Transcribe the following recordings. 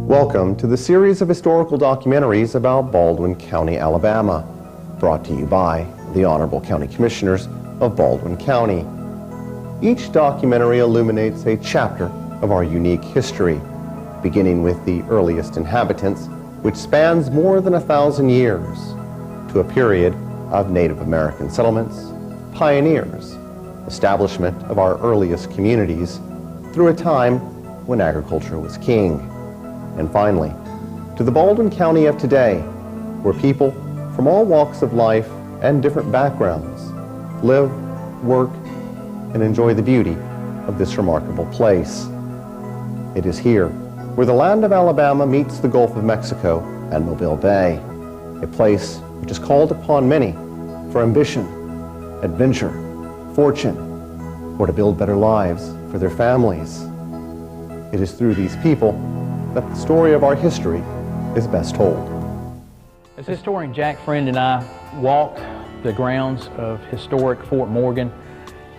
Welcome to the series of historical documentaries about Baldwin County, Alabama, brought to you by the Honorable County Commissioners of Baldwin County. Each documentary illuminates a chapter of our unique history, beginning with the earliest inhabitants, which spans more than 1,000 years, to a period of Native American settlements, pioneers, establishment of our earliest communities, through a time when agriculture was king. And finally, to the Baldwin County of today, where people from all walks of life and different backgrounds live, work, and enjoy the beauty of this remarkable place. It is here where the land of Alabama meets the Gulf of Mexico and Mobile Bay, a place which is called upon many for ambition, adventure, fortune, or to build better lives for their families. It is through these people that the story of our history is best told. As historian Jack Friend and I walked the grounds of historic Fort Morgan,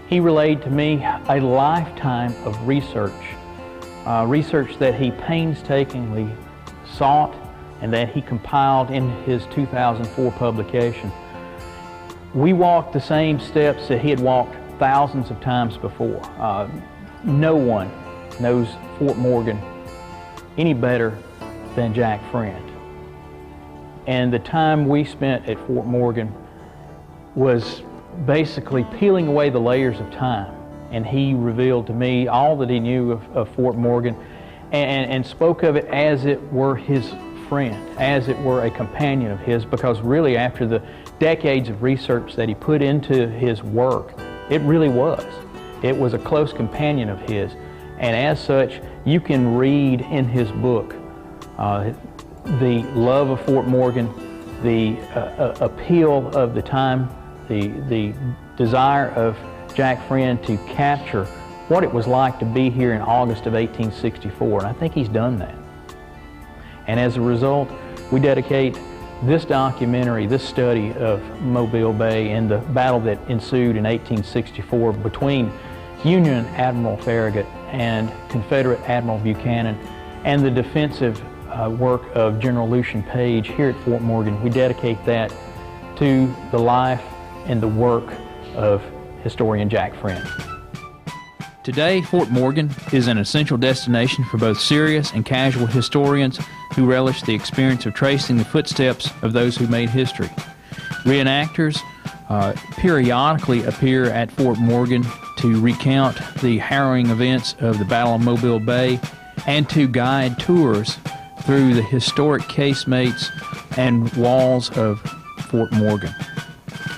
he relayed to me a lifetime of research that he painstakingly sought and that he compiled in his 2004 publication. We walked the same steps that he had walked thousands of times before. No one knows Fort Morgan any better than Jack Friend. And the time we spent at Fort Morgan was basically peeling away the layers of time. And he revealed to me all that he knew of Fort Morgan and spoke of it as it were his friend, as it were a companion of his, because really after the decades of research that he put into his work, it really was. It was a close companion of his. And as such, you can read in his book the love of Fort Morgan, the appeal of the time, the desire of Jack Friend to capture what it was like to be here in August of 1864. And I think he's done that. And as a result, we dedicate this documentary, this study of Mobile Bay and the battle that ensued in 1864 between Union Admiral Farragut and Confederate Admiral Buchanan, and the defensive work of General Lucian Page here at Fort Morgan. We dedicate that to the life and the work of historian Jack Friend. Today, Fort Morgan is an essential destination for both serious and casual historians who relish the experience of tracing the footsteps of those who made history. Reenactors periodically appear at Fort Morgan to recount the harrowing events of the Battle of Mobile Bay and to guide tours through the historic casemates and walls of Fort Morgan.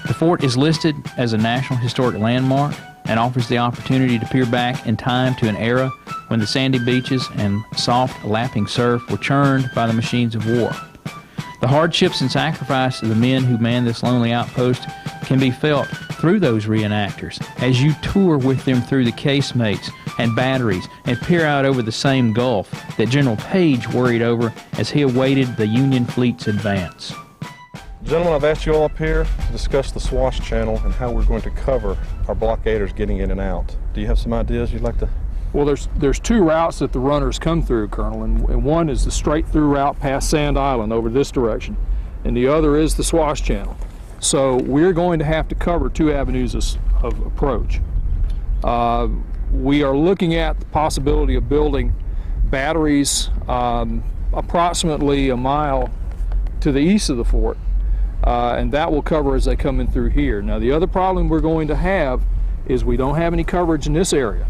The fort is listed as a National Historic Landmark and offers the opportunity to peer back in time to an era when the sandy beaches and soft lapping surf were churned by the machines of war. The hardships and sacrifice of the men who manned this lonely outpost can be felt through those reenactors as you tour with them through the casemates and batteries and peer out over the same gulf that General Page worried over as he awaited the Union fleet's advance. Gentlemen, I've asked you all up here to discuss the Swash Channel and how we're going to cover our blockaders getting in and out. Do you have some ideas you'd like to? Well, there's two routes that the runners come through, Colonel, and one is the straight through route past Sand Island over this direction, and the other is the Swash Channel. So we're going to have to cover two avenues of approach. We are looking at the possibility of building batteries approximately a mile to the east of the fort, and that will cover as they come in through here. Now, the other problem we're going to have is we don't have any coverage in this area.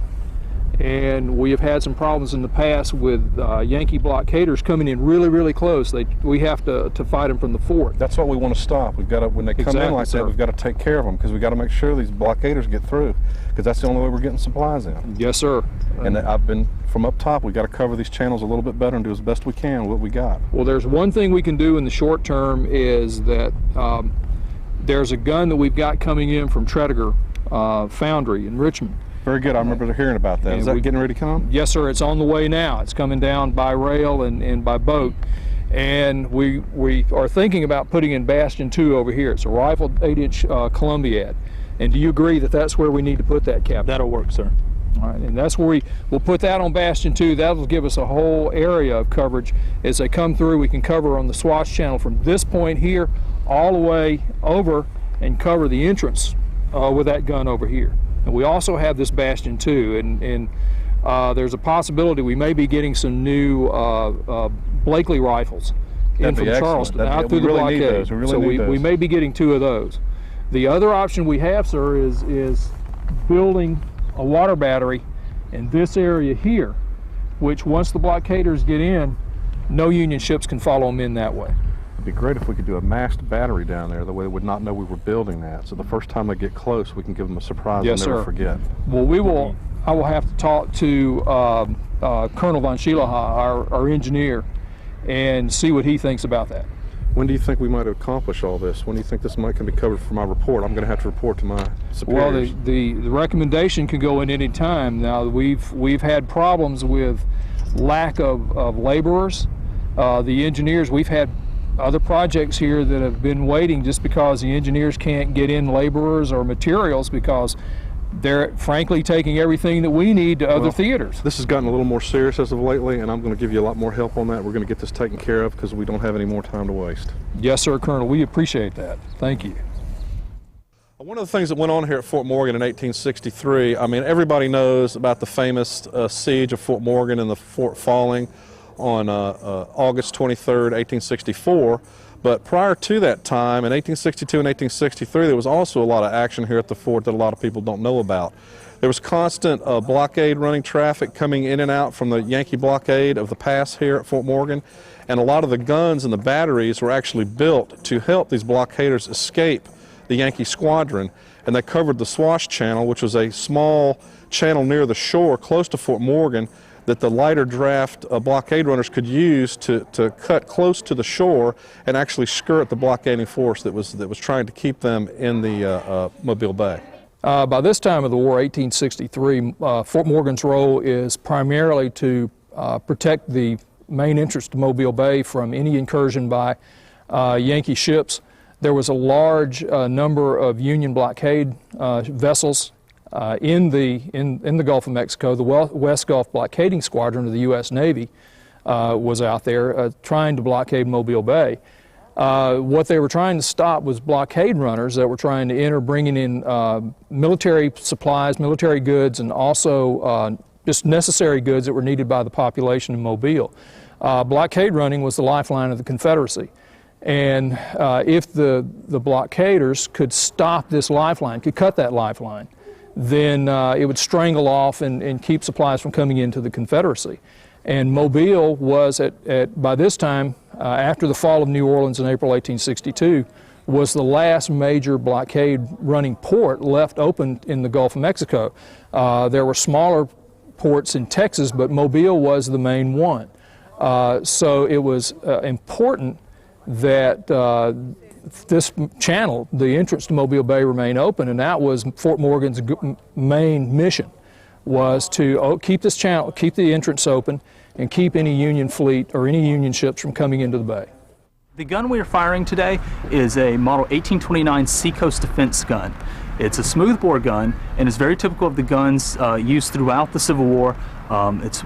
And we have had some problems in the past with Yankee blockaders coming in really, really close. We have to fight them from the fort. That's what we want to stop. We've got to, when they come in like that, we've got to take care of them because we've got to make sure these blockaders get through because that's the only way we're getting supplies in. Yes, sir. And I've been, from up top, we've got to cover these channels a little bit better and do as best we can with what we got. Well, there's one thing we can do in the short term is that there's a gun that we've got coming in from Tredegar Foundry in Richmond. Very good. I remember hearing about that. Is that getting ready to come? Yes, sir. It's on the way now. It's coming down by rail and by boat. And we are thinking about putting in Bastion 2 over here. It's a rifled 8-inch Columbiad. And do you agree that that's where we need to put that, Captain? That'll work, sir. All right, and that's where we'll put that on Bastion 2. That'll give us a whole area of coverage. As they come through, we can cover on the Swash Channel from this point here all the way over and cover the entrance with that gun over here. And we also have this Bastion 2, and there's a possibility we may be getting some new Blakely rifles in from Charleston out through the blockade. So we may be getting 2 of those. The other option we have, sir, is building a water battery in this area here, which once the blockaders get in, no Union ships can follow them in that way. It'd be great if we could do a masked battery down there, the way they would not know we were building that. So the first time they get close, we can give them a surprise yes, and never sir. forget. Well, I will have to talk to Colonel von Schielaha, our engineer, and see what he thinks about that. When do you think we might accomplish all this? When do you think this can be covered for my report? I'm going to have to report to my superiors. Well, the recommendation can go in any time. Now, we've had problems with lack of laborers. The engineers, we've had other projects here that have been waiting just because the engineers can't get in laborers or materials because they're frankly taking everything that we need to other theaters. This has gotten a little more serious as of lately, and I'm going to give you a lot more help on that. We're going to get this taken care of because we don't have any more time to waste. Yes, sir, Colonel. We appreciate that. Thank you. One of the things that went on here at Fort Morgan in 1863, I mean, everybody knows about the famous siege of Fort Morgan and the fort falling on August 23rd, 1864. But prior to that time, in 1862 and 1863, there was also a lot of action here at the fort that a lot of people don't know about. There was constant blockade running traffic coming in and out from the Yankee blockade of the pass here at Fort Morgan, and a lot of the guns and the batteries were actually built to help these blockaders escape the Yankee squadron, and they covered the Swash Channel, which was a small channel near the shore close to Fort Morgan that the lighter draft blockade runners could use to cut close to the shore and actually skirt the blockading force that was trying to keep them in the Mobile Bay. By this time of the war, 1863, Fort Morgan's role is primarily to protect the main entrance to Mobile Bay from any incursion by Yankee ships. There was a large number of Union blockade vessels in the Gulf of Mexico. The West Gulf Blockading Squadron of the U.S. Navy was out there trying to blockade Mobile Bay. What they were trying to stop was blockade runners that were trying to enter, bringing in military supplies, military goods, and also just necessary goods that were needed by the population in Mobile. Blockade running was the lifeline of the Confederacy. And if the blockaders could stop this lifeline, could cut that lifeline, then it would strangle off and keep supplies from coming into the Confederacy. And Mobile was, by this time, after the fall of New Orleans in April 1862, was the last major blockade running port left open in the Gulf of Mexico. There were smaller ports in Texas, but Mobile was the main one. So it was important that this channel, the entrance to Mobile Bay, remain open, and that was Fort Morgan's main mission, was to keep this channel, keep the entrance open, and keep any Union fleet or any Union ships from coming into the bay. The gun we are firing today is a model 1829 Seacoast defense gun. It's a smoothbore gun, and it's very typical of the guns used throughout the Civil War. It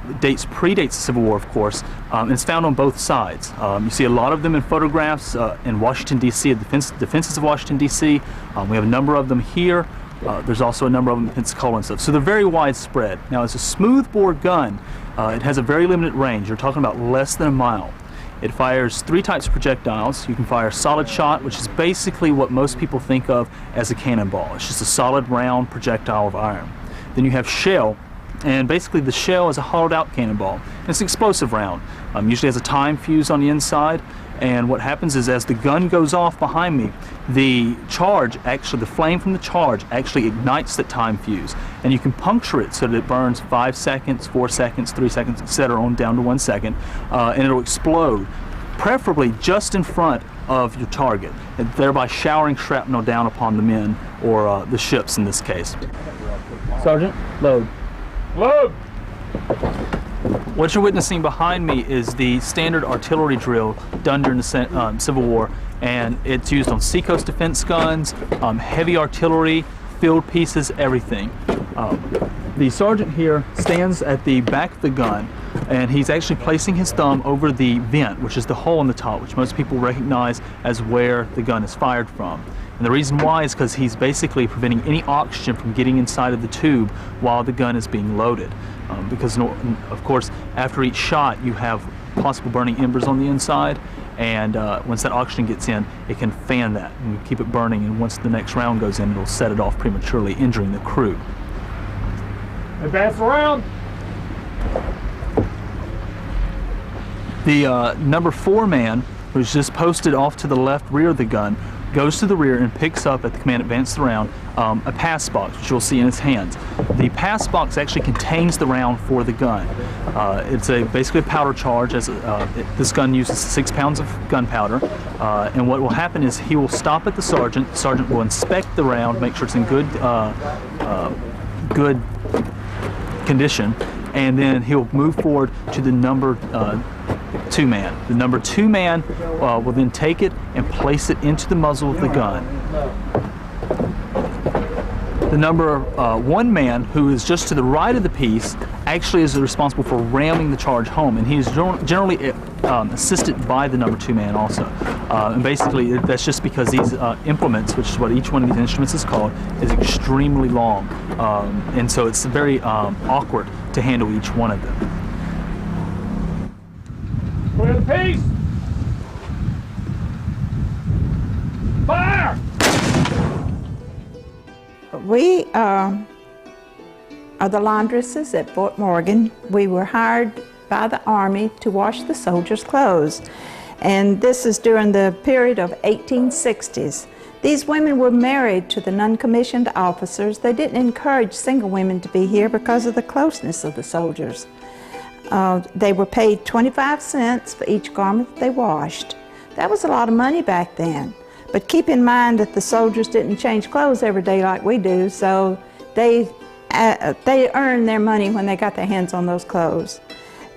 predates the Civil War, of course, and it's found on both sides. You see a lot of them in photographs in Washington, D.C., at defenses of Washington, D.C. We have a number of them here. There's also a number of them in Pensacola and stuff. So they're very widespread. Now, as a smoothbore gun, it has a very limited range. You're talking about less than a mile. It fires 3 types of projectiles. You can fire solid shot, which is basically what most people think of as a cannonball. It's just a solid round projectile of iron. Then you have shell, and basically the shell is a hollowed out cannonball. And it's an explosive round. Usually has a time fuse on the inside, and what happens is as the gun goes off behind me, the flame from the charge actually ignites that time fuse, and you can puncture it so that it burns 5 seconds, 4 seconds, 3 seconds, etc., on down to 1 second, and it'll explode, preferably just in front of your target, and thereby showering shrapnel down upon the men, or the ships in this case. Sergeant, load. Load! What you're witnessing behind me is the standard artillery drill done during the Civil War, and it's used on Seacoast defense guns, heavy artillery, field pieces, everything. The sergeant here stands at the back of the gun, and he's actually placing his thumb over the vent, which is the hole in the top, which most people recognize as where the gun is fired from. And the reason why is because he's basically preventing any oxygen from getting inside of the tube while the gun is being loaded. Because, of course, after each shot, you have possible burning embers on the inside, and once that oxygen gets in, it can fan that and keep it burning, and once the next round goes in, it'll set it off prematurely, injuring the crew. Advance around. The number 4 man, who's just posted off to the left rear of the gun, goes to the rear and picks up at the command advance the round a pass box, which you'll see in his hands. The pass box actually contains the round for the gun. It's basically a powder charge. This gun uses 6 pounds of gunpowder, and what will happen is he will stop at the sergeant. The sergeant will inspect the round, make sure it's in good condition, and then he'll move forward to the number 2 man. The number 2 man will then take it and place it into the muzzle of the gun. The number 1 man, who is just to the right of the piece, actually is responsible for ramming the charge home, and he is generally assisted by the number 2 man also. And basically, that's just because these implements, which is what each one of these instruments is called, is extremely long, and so it's very awkward to handle each one of them. Clear the piece. Fire! We are the laundresses at Fort Morgan. We were hired by the Army to wash the soldiers' clothes. And this is during the period of 1860s. These women were married to the non-commissioned officers. They didn't encourage single women to be here because of the closeness of the soldiers. They were paid 25 cents for each garment they washed. That was a lot of money back then. But keep in mind that the soldiers didn't change clothes every day like we do, so they earned their money when they got their hands on those clothes.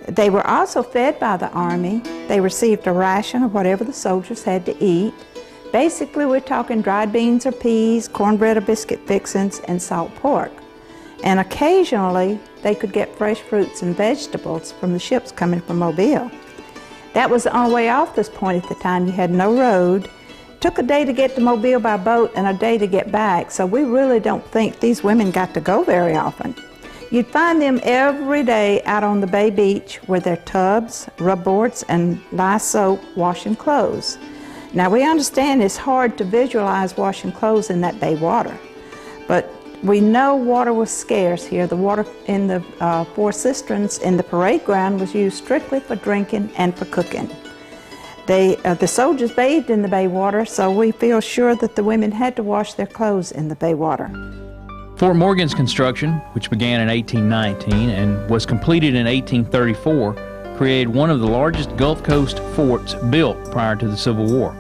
They were also fed by the Army. They received a ration of whatever the soldiers had to eat. Basically, we're talking dried beans or peas, cornbread or biscuit fixings, and salt pork. And occasionally, they could get fresh fruits and vegetables from the ships coming from Mobile. That was the only way off this point at the time. You had no road. It took a day to get to Mobile by boat and a day to get back, so we really don't think these women got to go very often. You'd find them every day out on the Bay Beach with their tubs, rub boards, and lye soap washing clothes. Now, we understand it's hard to visualize washing clothes in that bay water, but we know water was scarce here. The water in the 4 cisterns in the parade ground was used strictly for drinking and for cooking. The soldiers bathed in the bay water, so we feel sure that the women had to wash their clothes in the bay water. Fort Morgan's construction, which began in 1819 and was completed in 1834, created one of the largest Gulf Coast forts built prior to the Civil War.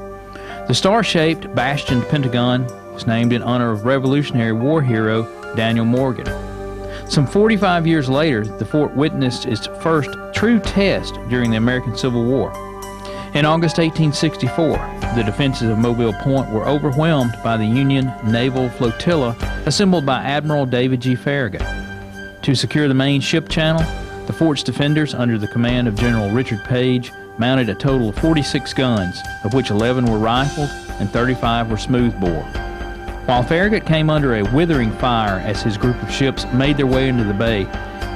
The star-shaped bastioned Pentagon was named in honor of Revolutionary War hero Daniel Morgan. Some 45 years later, the fort witnessed its first true test during the American Civil War. In August 1864, the defenses of Mobile Point were overwhelmed by the Union naval flotilla assembled by Admiral David G. Farragut. To secure the main ship channel, the fort's defenders, under the command of General Richard Page, mounted a total of 46 guns, of which 11 were rifled and 35 were smoothbore. While Farragut came under a withering fire as his group of ships made their way into the bay,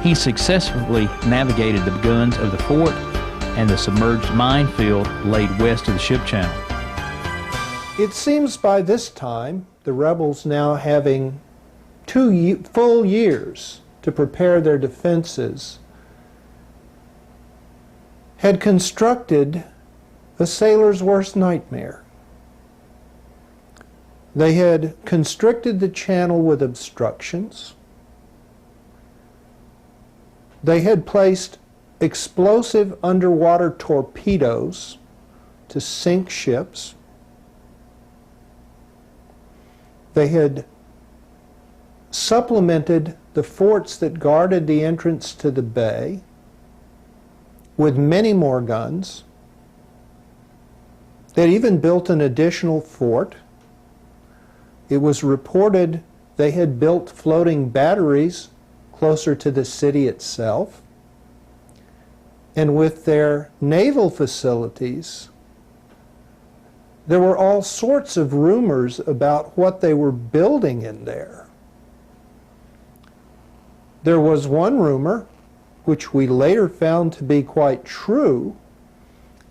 he successfully navigated the guns of the fort and the submerged minefield laid west of the ship channel. It seems by this time, the rebels, now having 2 full years to prepare their defenses, had constructed a sailor's worst nightmare. They had constricted the channel with obstructions. They had placed explosive underwater torpedoes to sink ships. They had supplemented the forts that guarded the entrance to the bay with many more guns. They had even built an additional fort. It was reported They had built floating batteries closer to the city itself. And with their naval facilities, there were all sorts of rumors about what they were building in there. There was one rumor, which we later found to be quite true,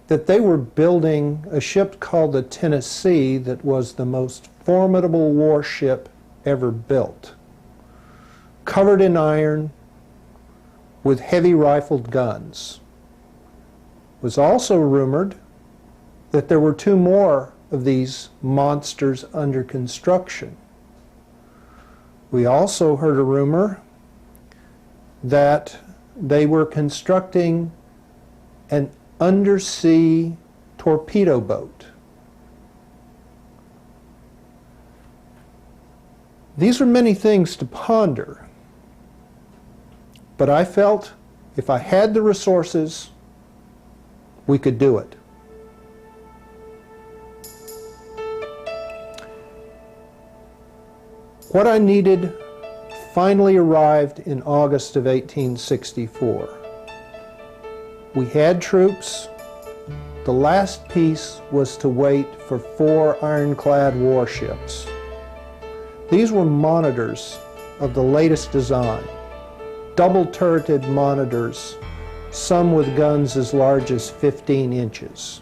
that they were building a ship called the Tennessee that was the most formidable warship ever built, covered in iron with heavy rifled guns. It was also rumored that there were two more of these monsters under construction. We also heard a rumor that they were constructing an undersea torpedo boat. These are many things to ponder, but I felt if I had the resources, we could do it. What I needed finally arrived in August of 1864. We had troops. The last piece was to wait for 4 ironclad warships. These were monitors of the latest design, double-turreted monitors, some with guns as large as 15 inches.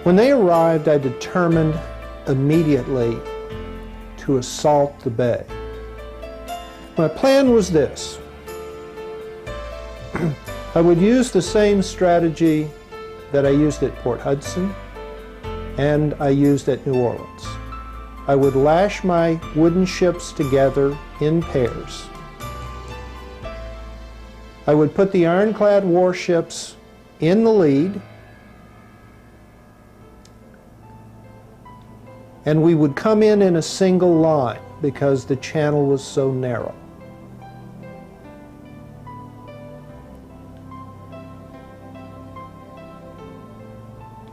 When they arrived, I determined immediately to assault the bay. My plan was this. I would use the same strategy that I used at Port Hudson and I used at New Orleans. I would lash my wooden ships together in pairs. I would put the ironclad warships in the lead, and we would come in a single line because the channel was so narrow.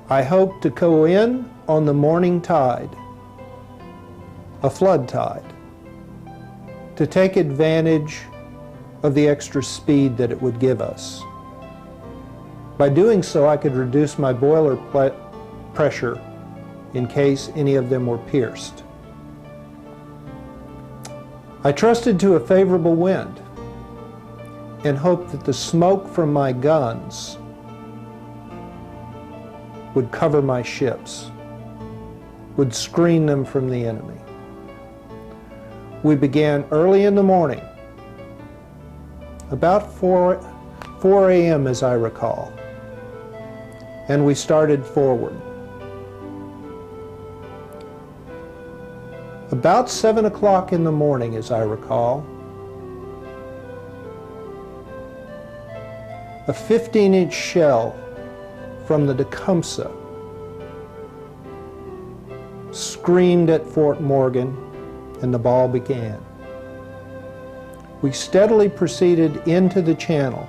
I hoped to go in on the morning tide, a flood tide, to take advantage of the extra speed that it would give us. By doing so, I could reduce my boiler pressure in case any of them were pierced. I trusted to a favorable wind and hoped that the smoke from my guns would cover my ships, would screen them from the enemy. We began early in the morning, about 4 a.m. as I recall, and we started forward. About 7 o'clock in the morning, as I recall, a 15-inch shell from the Tecumseh screamed at Fort Morgan, and the ball began. We steadily proceeded into the channel,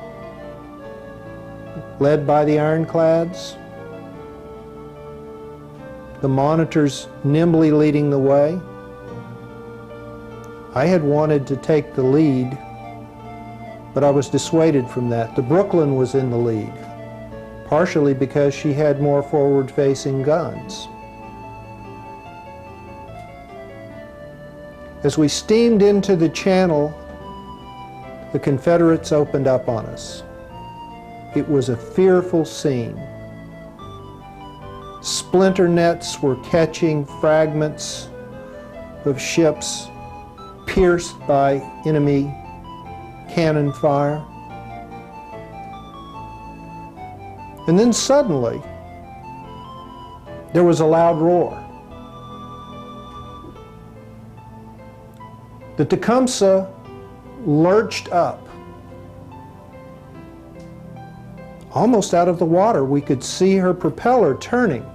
led by the ironclads, the monitors nimbly leading the way. I had wanted to take the lead, but I was dissuaded from that. The Brooklyn was in the lead, partially because she had more forward-facing guns. As we steamed into the channel, the Confederates opened up on us. It was a fearful scene. Splinter nets were catching fragments of ships pierced by enemy cannon fire. And then suddenly, there was a loud roar. The Tecumseh lurched up. Almost out of the water, we could see her propeller turning.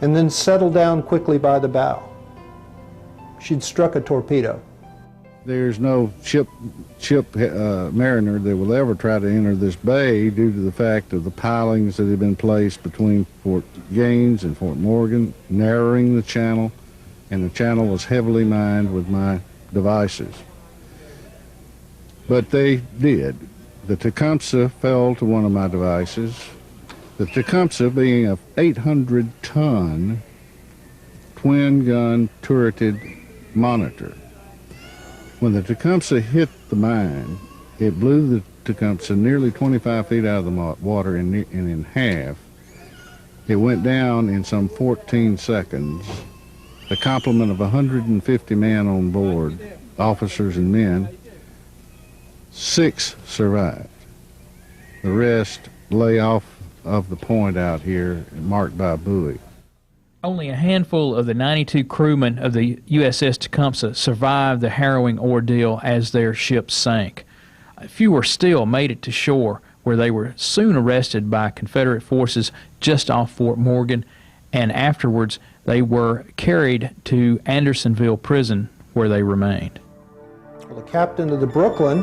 And then settled down quickly by the bow. She'd struck a torpedo. There's no ship mariner that will ever try to enter this bay due to the fact of the pilings that have been placed between Fort Gaines and Fort Morgan, narrowing the channel, and the channel was heavily mined with my devices. But they did. The Tecumseh fell to one of my devices. The Tecumseh being a 800-ton twin-gun turreted monitor. When the Tecumseh hit the mine, it blew the Tecumseh nearly 25 feet out of the water and in half. It went down in some 14 seconds. The complement of 150 men on board, officers and men, 6 survived. The rest lay off of the point out here, marked by a buoy. Only a handful of the 92 crewmen of the USS Tecumseh survived the harrowing ordeal as their ship sank. Fewer still made it to shore, where they were soon arrested by Confederate forces just off Fort Morgan, and afterwards they were carried to Andersonville Prison, where they remained. Well, the captain of the Brooklyn,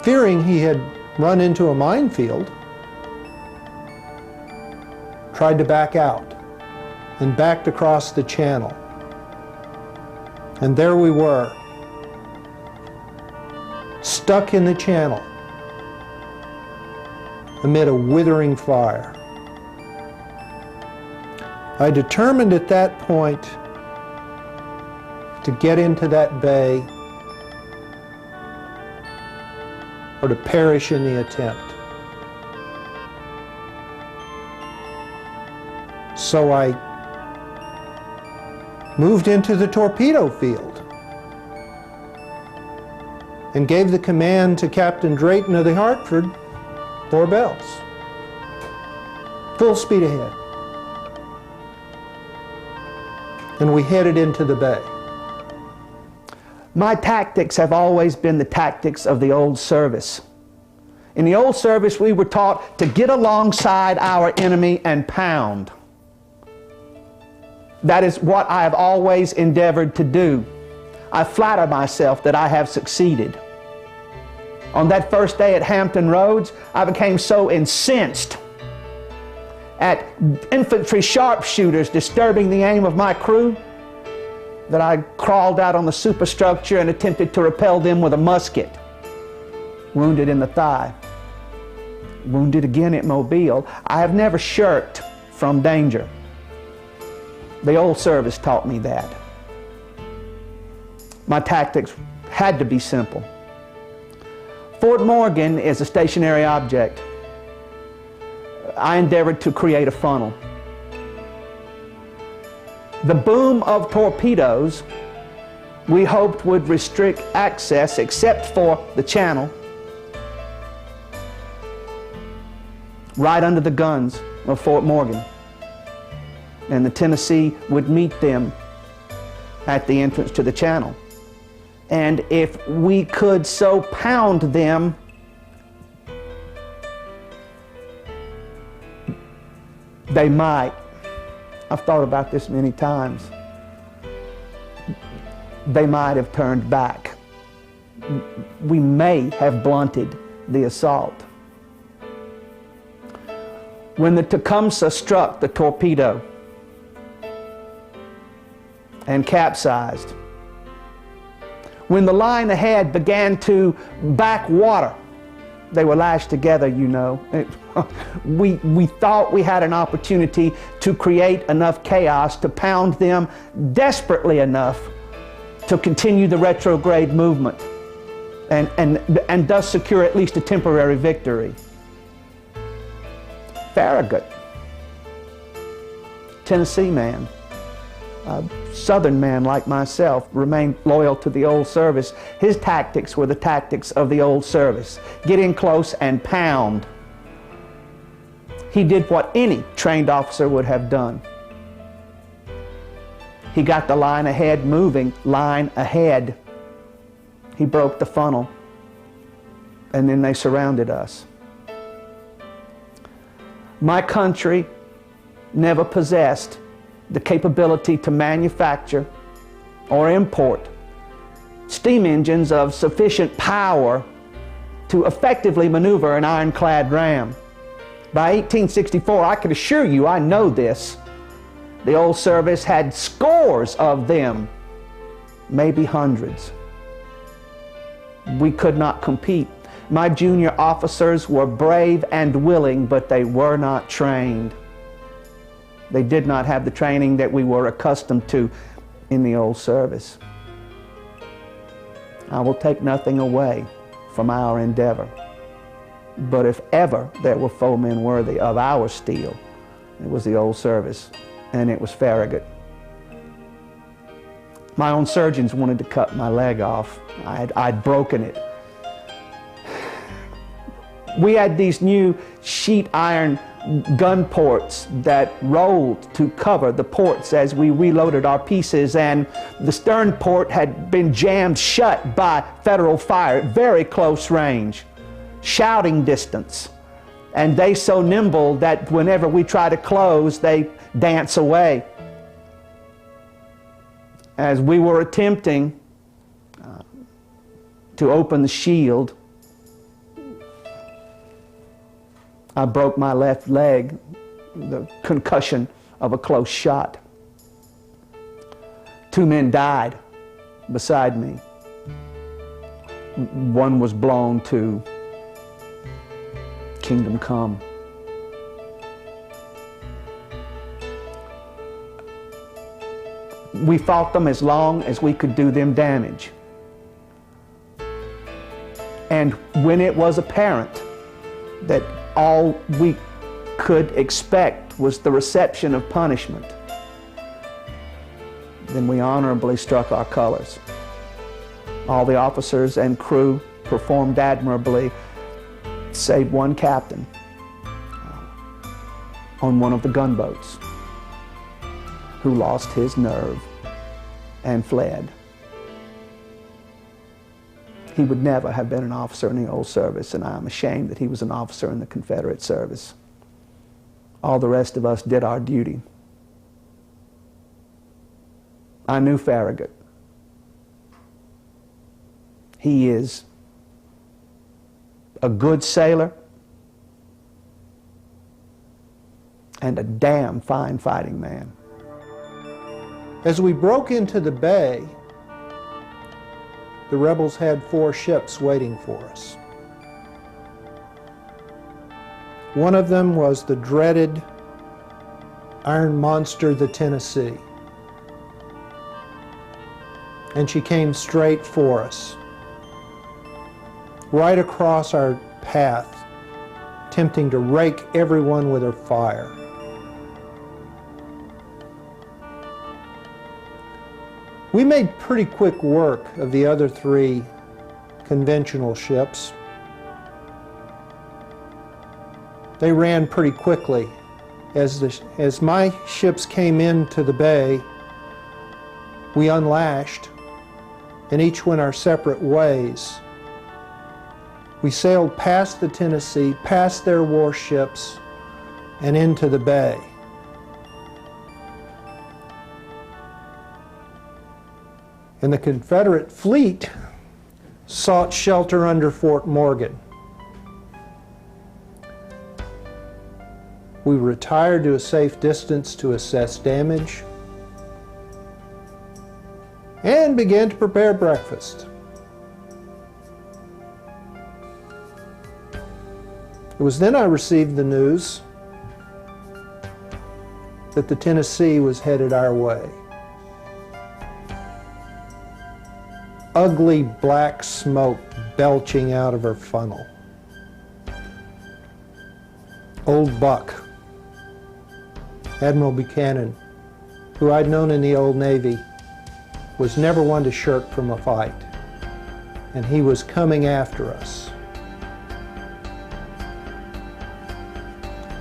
fearing he had run into a minefield, tried to back out and backed across the channel. And there we were, stuck in the channel amid a withering fire. I determined at that point to get into that bay or to perish in the attempt. So I moved into the torpedo field and gave the command to Captain Drayton of the Hartford, 4 bells. Full speed ahead. And we headed into the bay. My tactics have always been the tactics of the old service. In the old service, we were taught to get alongside our enemy and pound. That is what I have always endeavored to do. I flatter myself that I have succeeded. On that first day at Hampton Roads, I became so incensed at infantry sharpshooters disturbing the aim of my crew that I crawled out on the superstructure and attempted to repel them with a musket. Wounded in the thigh. Wounded again at Mobile. I have never shirked from danger. The old service taught me that. My tactics had to be simple. Fort Morgan is a stationary object. I endeavored to create a funnel. The boom of torpedoes we hoped would restrict access except for the channel right under the guns of Fort Morgan. And the Tennessee would meet them at the entrance to the channel. And if we could so pound them they might, I've thought about this many times, they might have turned back. We may have blunted the assault. When the Tecumseh struck the torpedo and capsized, when the line ahead began to back water, they were lashed together, you know. We thought we had an opportunity to create enough chaos to pound them desperately enough to continue the retrograde movement and thus secure at least a temporary victory. Farragut, Tennessee man, a Southern man like myself, remained loyal to the old service. His tactics were the tactics of the old service. Get in close and pound. He did what any trained officer would have done. He got the line ahead moving, line ahead. He broke the funnel, and then they surrounded us. My country never possessed the capability to manufacture or import steam engines of sufficient power to effectively maneuver an ironclad ram. By 1864, I can assure you, I know this, the old service had scores of them, maybe hundreds. We could not compete. My junior officers were brave and willing, but they were not trained. They did not have the training that we were accustomed to in the old service. I will take nothing away from our endeavor, but if ever there were foemen worthy of our steel, it was the old service, and it was Farragut. My own surgeons wanted to cut my leg off. I'd broken it. We had these new sheet iron gun ports that rolled to cover the ports as we reloaded our pieces, and the stern port had been jammed shut by Federal fire at very close range, shouting distance, and they so nimble that whenever we try to close, they dance away. As we were attempting to open the shield, I broke my left leg, the concussion of a close shot. 2 men died beside me. One was blown to kingdom come. We fought them as long as we could do them damage. And when it was apparent that all we could expect was the reception of punishment, then we honorably struck our colors. All the officers and crew performed admirably, save one captain on one of the gunboats who lost his nerve and fled. He would never have been an officer in the old service, and I'm ashamed that he was an officer in the Confederate service. All the rest of us did our duty. I knew Farragut. He is a good sailor and a damn fine fighting man. As we broke into the bay, the rebels had 4 ships waiting for us. One of them was the dreaded iron monster, the Tennessee. And she came straight for us, right across our path, attempting to rake everyone with her fire. We made pretty quick work of the other 3 conventional ships. They ran pretty quickly. As my ships came into the bay, we unlashed and each went our separate ways. We sailed past the Tennessee, past their warships, and into the bay. And the Confederate fleet sought shelter under Fort Morgan. We retired to a safe distance to assess damage and began to prepare breakfast. It was then I received the news that the Tennessee was headed our way. Ugly black smoke belching out of her funnel. Old Buck, Admiral Buchanan, who I'd known in the old Navy, was never one to shirk from a fight, and he was coming after us.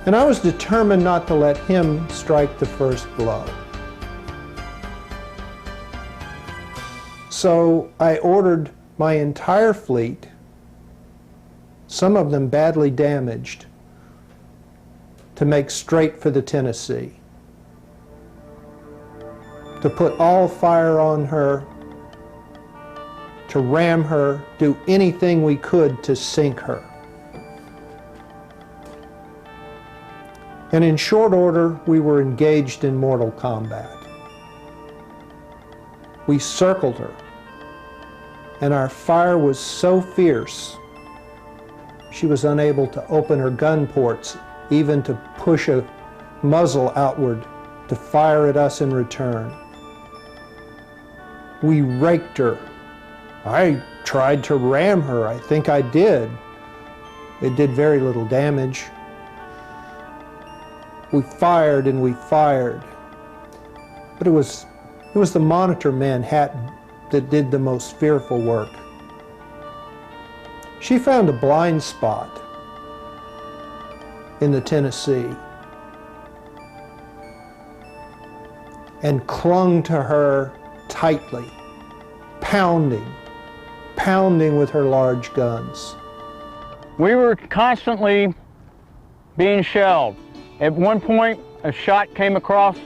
And I was determined not to let him strike the first blow. So I ordered my entire fleet, some of them badly damaged, to make straight for the Tennessee. to put all fire on her, to ram her, do anything we could to sink her. And in short order, we were engaged in mortal combat. We circled her, and our fire was so fierce, she was unable to open her gun ports, even to push a muzzle outward to fire at us in return. We raked her. I tried to ram her. I think I did. It did very little damage. We fired and we fired. But it was the Monitor Manhattan that did the most fearful work. She found a blind spot in the Tennessee and clung to her tightly, pounding with her large guns. We were constantly being shelled. At one point, a shot came across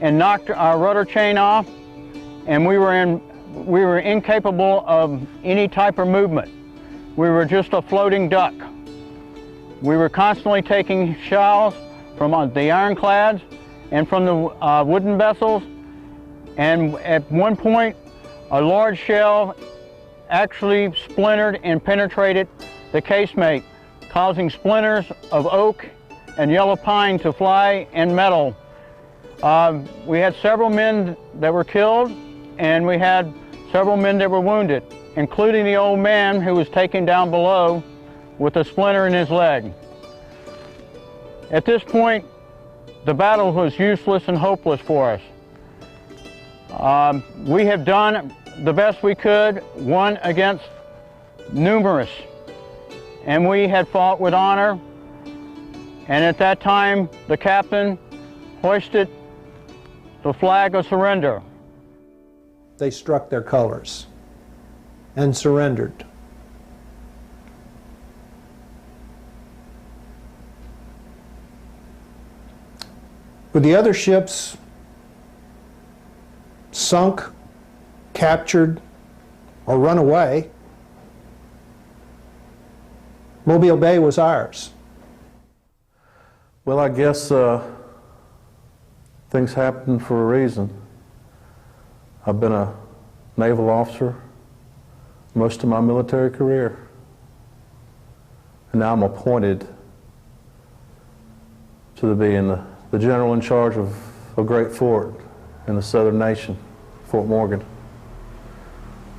and knocked our rudder chain off, and we were incapable of any type of movement. We were just a floating duck. We were constantly taking shells from the ironclads and from the wooden vessels, and at one point, a large shell actually splintered and penetrated the casemate, causing splinters of oak and yellow pine to fly and metal. We had several men that were killed, and we had several men that were wounded, including the old man who was taken down below with a splinter in his leg. At this point, the battle was useless and hopeless for us. We have done the best we could, one against numerous, and we had fought with honor. And at that time, the captain hoisted the flag of surrender. They struck their colors and surrendered. With the other ships sunk, captured, or run away, Mobile Bay was ours. Well, I guess things happen for a reason. I've been a naval officer most of my military career, and now I'm appointed to being the general in charge of a great fort in the southern nation, Fort Morgan.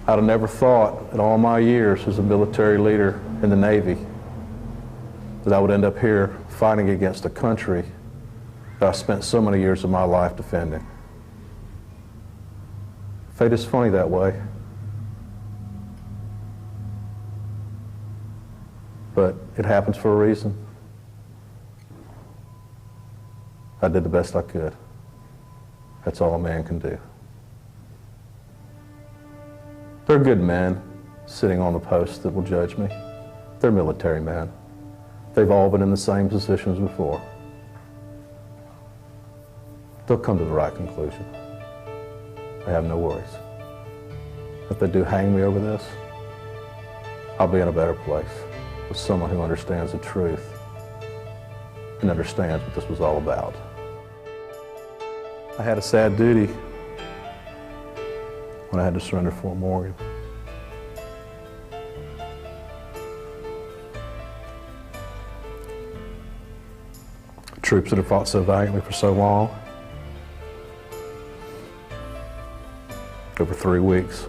I'd have never thought in all my years as a military leader in the Navy that I would end up here fighting against a country that I spent so many years of my life defending. Fate is funny that way. But it happens for a reason. I did the best I could. That's all a man can do. There are good men sitting on the post that will judge me. They're military men. They've all been in the same positions before. They'll come to the right conclusion. I have no worries. If they do hang me over this, I'll be in a better place with someone who understands the truth and understands what this was all about. I had a sad duty when I had to surrender Fort Morgan. Troops that have fought so valiantly for so long, over 3 weeks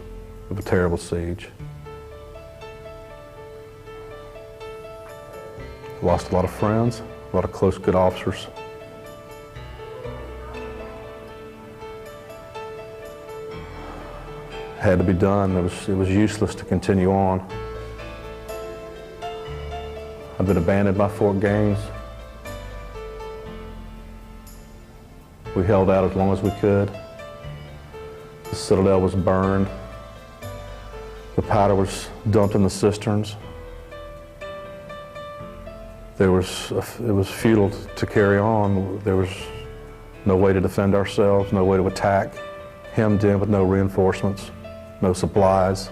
of a terrible siege. Lost a lot of friends, a lot of close, good officers. Had to be done. It was useless to continue on. I've been abandoned by Fort Gaines. We held out as long as we could. The citadel was burned. The powder was dumped in the cisterns. It was futile to carry on. There was no way to defend ourselves, no way to attack. hemmed in with no reinforcements, no supplies.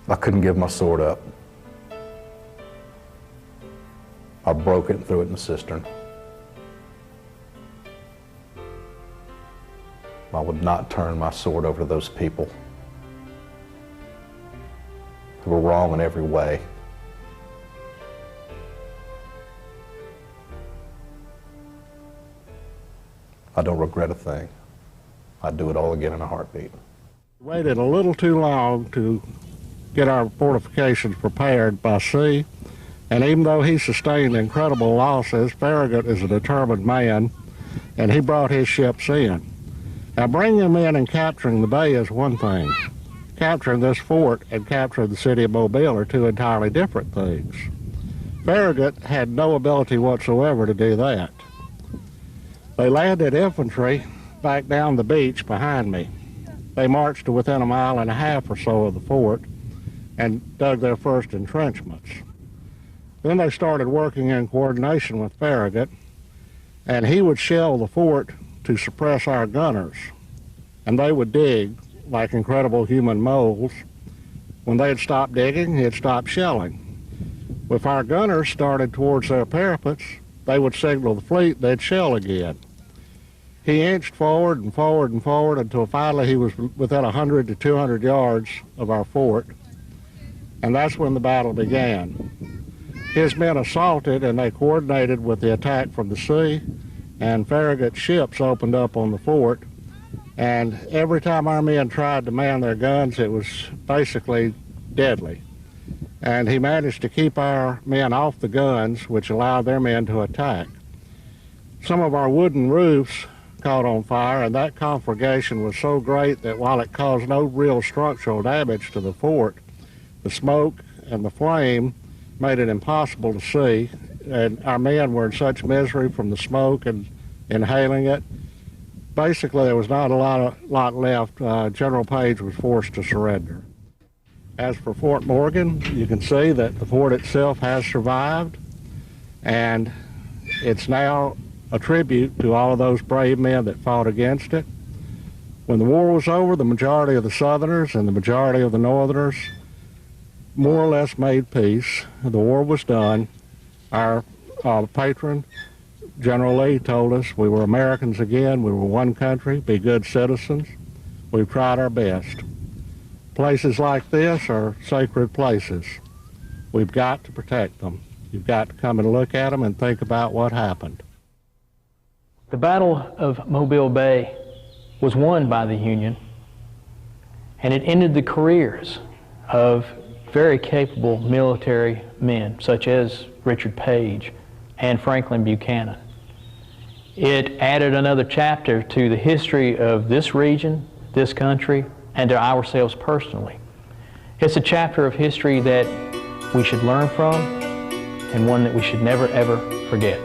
I couldn't give my sword up. I broke it and threw it in the cistern. I would not turn my sword over to those people who were wrong in every way. I don't regret a thing. I'd do it all again in a heartbeat. Waited a little too long to get our fortifications prepared by sea, and even though he sustained incredible losses, Farragut is a determined man, and he brought his ships in. Now, bringing them in and capturing the bay is one thing. Capturing this fort and capturing the city of Mobile are two entirely different things. Farragut had no ability whatsoever to do that. They landed infantry back down the beach behind me. They marched to within a mile and a half or so of the fort and dug their first entrenchments. Then they started working in coordination with Farragut, and he would shell the fort to suppress our gunners, and they would dig like incredible human moles. When they'd stop digging, he'd stop shelling. If our gunners started towards their parapets, they would signal the fleet, they'd shell again. He inched forward and forward and forward until finally he was within 100 to 200 yards of our fort, and that's when the battle began. His men assaulted, and they coordinated with the attack from the sea, and Farragut's ships opened up on the fort, and every time our men tried to man their guns, it was basically deadly. And he managed to keep our men off the guns, which allowed their men to attack. Some of our wooden roofs caught on fire, and that conflagration was so great that while it caused no real structural damage to the fort, the smoke and the flame made it impossible to see, and our men were in such misery from the smoke and inhaling it. Basically, there was not a lot left. General Page was forced to surrender. As for Fort Morgan, you can see that the fort itself has survived, and it's now a tribute to all of those brave men that fought against it. When the war was over, the majority of the Southerners and the majority of the Northerners more or less made peace. The war was done. Our patron, General Lee, told us we were Americans again, we were one country, be good citizens. We've tried our best. Places like this are sacred places. We've got to protect them. You've got to come and look at them and think about what happened. The Battle of Mobile Bay was won by the Union, and it ended the careers of very capable military men, such as Richard Page and Franklin Buchanan. It added another chapter to the history of this region, this country, and to ourselves personally. It's a chapter of history that we should learn from, and one that we should never, ever forget.